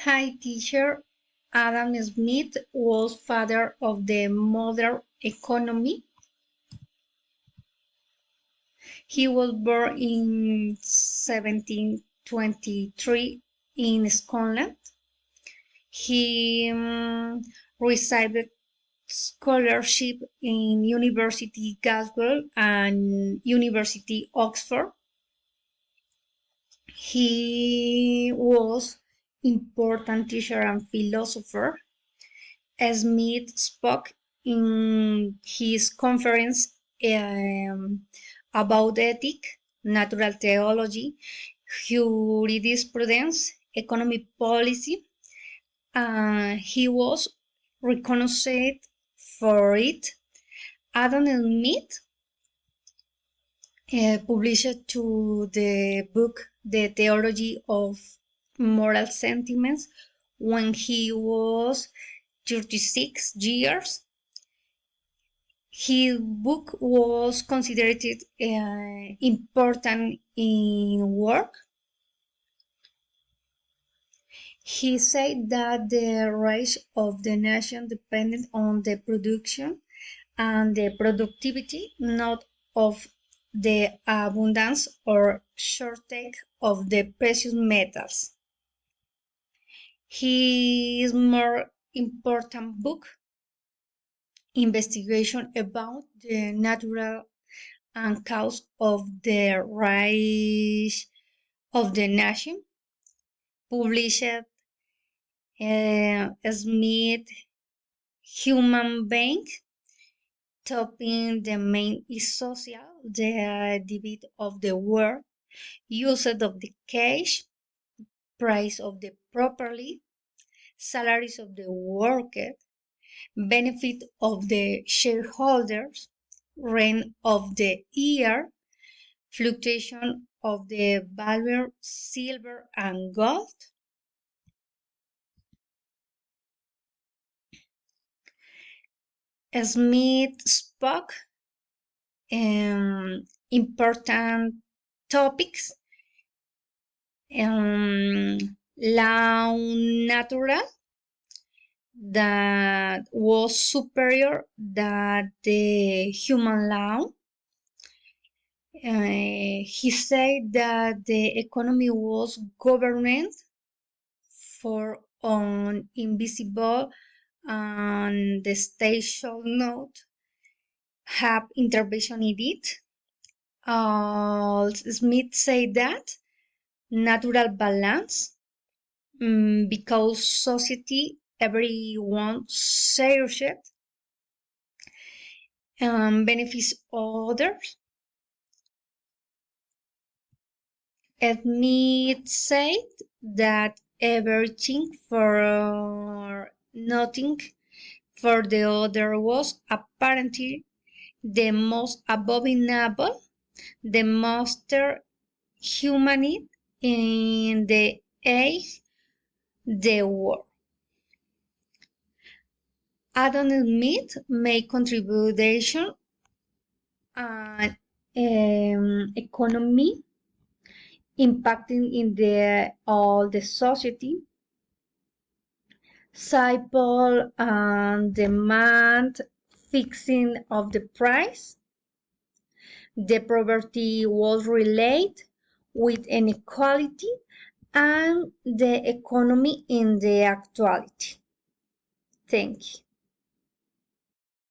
Hi, teacher. Adam Smith was father of the modern economy. He was born in 1723 in Scotland. He received scholarship in University Glasgow and University Oxford. He was important teacher and philosopher. Smith spoke in his conference about ethics, natural theology, jurisprudence, economic policy. He was recognized for it. Adam Smith published to the book The Theology of Moral Sentiments when he was 36 years. His book was considered important in work. He said that the rise of the nation depended on the production and the productivity, not of the abundance or shortage of the precious metals. His more important book, Investigation about the Natural and Cause of the Rise of the Nation, published Smith Human Being, topping the main is social, the debit of the world, use of the cash, price of the property, salaries of the worker, benefit of the shareholders, rent of the year, fluctuation of the value of silver and gold. Smith spoke important topics, law natural, that was superior than the human law. He said that the economy was governed for an invisible and the state shall not have intervention in it. Smith said that natural balance, because society, everyone shares it, benefits others. Smith said that everything for nothing for the other was apparently the most abominable, the monster humanity in the age, the world. Adam Smith made contribution and economy impacting in the all the society, supply and demand, fixing of the price. The poverty was related with inequality and the economy in the actuality. Thank you.